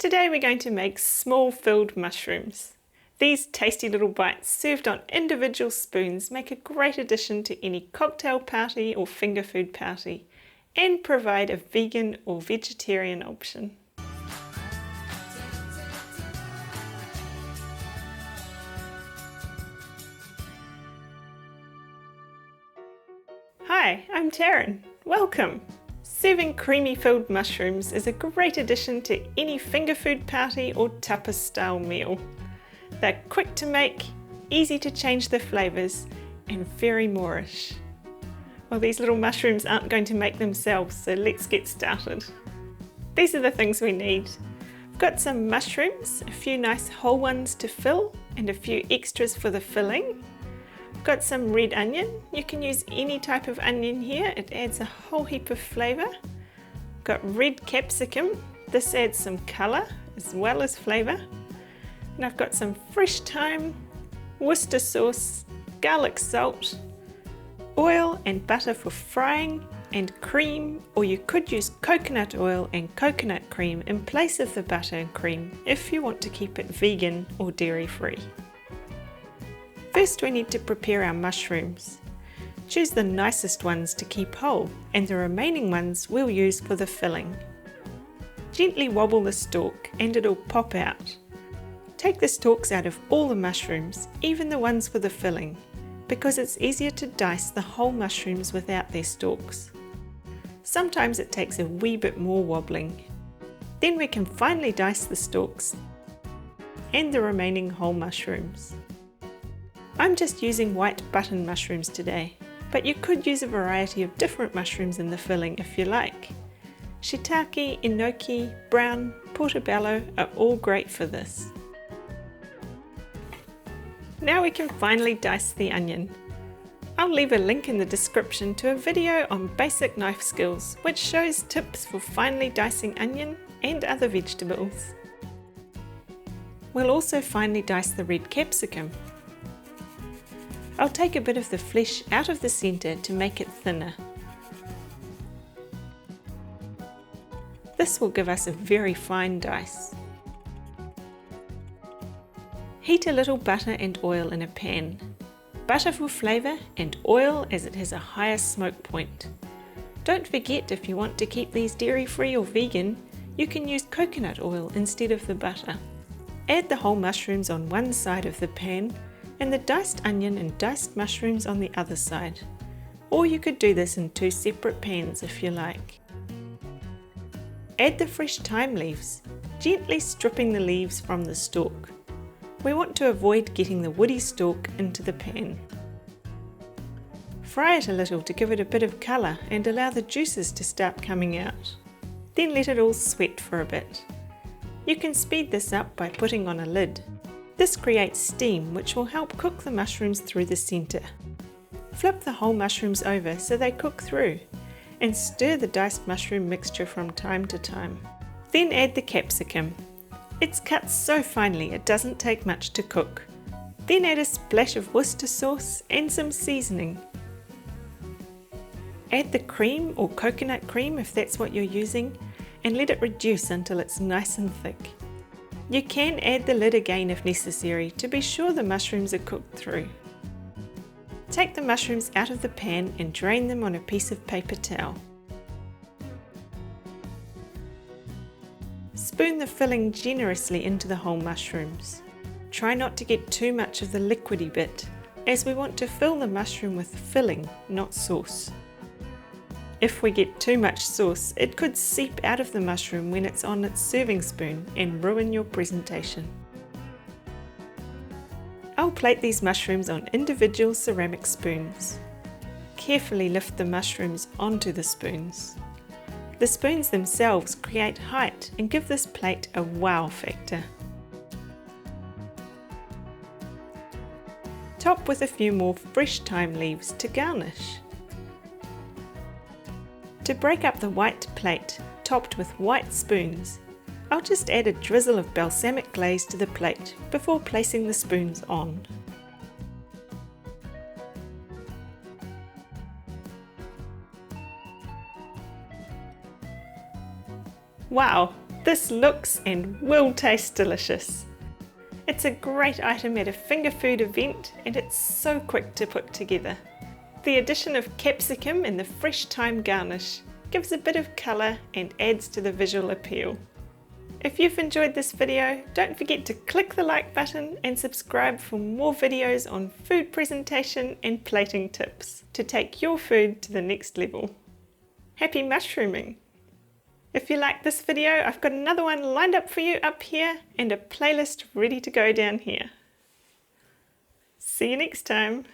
Today we're going to make small filled mushrooms. These tasty little bites served on individual spoons make a great addition to any cocktail party or finger food party and provide a vegan or vegetarian option. Hi, I'm Taryn. Welcome! Serving creamy filled mushrooms is a great addition to any finger food party or tapas style meal. They're quick to make, easy to change the flavours, and very Moorish. Well, these little mushrooms aren't going to make themselves, so let's get started. These are the things we need. I've got some mushrooms, a few nice whole ones to fill, and a few extras for the filling. I've got some red onion. You can use any type of onion here, it adds a whole heap of flavour. I've got red capsicum. This adds some colour as well as flavour. And I've got some fresh thyme, Worcester sauce, garlic salt, oil and butter for frying, and cream, or you could use coconut oil and coconut cream in place of the butter and cream if you want to keep it vegan or dairy free. First we need to prepare our mushrooms. Choose the nicest ones to keep whole, and the remaining ones we'll use for the filling. Gently wobble the stalk and it'll pop out. Take the stalks out of all the mushrooms, even the ones for the filling, because it's easier to dice the whole mushrooms without their stalks. Sometimes it takes a wee bit more wobbling. Then we can finely dice the stalks and the remaining whole mushrooms. I'm just using white button mushrooms today, but you could use a variety of different mushrooms in the filling if you like. Shiitake, enoki, brown, portobello are all great for this. Now we can finally dice the onion. I'll leave a link in the description to a video on basic knife skills which shows tips for finely dicing onion and other vegetables. We'll also finely dice the red capsicum. I'll take a bit of the flesh out of the centre to make it thinner. This will give us a very fine dice. Heat a little butter and oil in a pan. Butter for flavour and oil as it has a higher smoke point. Don't forget, if you want to keep these dairy free or vegan, you can use coconut oil instead of the butter. Add the whole mushrooms on one side of the pan and the diced onion and diced mushrooms on the other side. Or you could do this in two separate pans if you like. Add the fresh thyme leaves, gently stripping the leaves from the stalk. We want to avoid getting the woody stalk into the pan. Fry it a little to give it a bit of colour and allow the juices to start coming out. Then let it all sweat for a bit. You can speed this up by putting on a lid. This creates steam which will help cook the mushrooms through the centre. Flip the whole mushrooms over so they cook through, and stir the diced mushroom mixture from time to time. Then add the capsicum. It's cut so finely it doesn't take much to cook. Then add a splash of Worcester sauce and some seasoning. Add the cream or coconut cream if that's what you're using, and let it reduce until it's nice and thick. You can add the lid again if necessary to be sure the mushrooms are cooked through. Take the mushrooms out of the pan and drain them on a piece of paper towel. Spoon the filling generously into the whole mushrooms. Try not to get too much of the liquidy bit, as we want to fill the mushroom with filling, not sauce. If we get too much sauce, it could seep out of the mushroom when it's on its serving spoon and ruin your presentation. I'll plate these mushrooms on individual ceramic spoons. Carefully lift the mushrooms onto the spoons. The spoons themselves create height and give this plate a wow factor. Top with a few more fresh thyme leaves to garnish. To break up the white plate topped with white spoons, I'll just add a drizzle of balsamic glaze to the plate before placing the spoons on. Wow, This looks and will taste delicious. It's a great item at a finger food event and it's so quick to put together. The addition of capsicum and the fresh thyme garnish gives a bit of colour and adds to the visual appeal. If you've enjoyed this video, don't forget to click the like button and subscribe for more videos on food presentation and plating tips to take your food to the next level. Happy mushrooming! If you like this video, I've got another one lined up for you up here and a playlist ready to go down here. See you next time!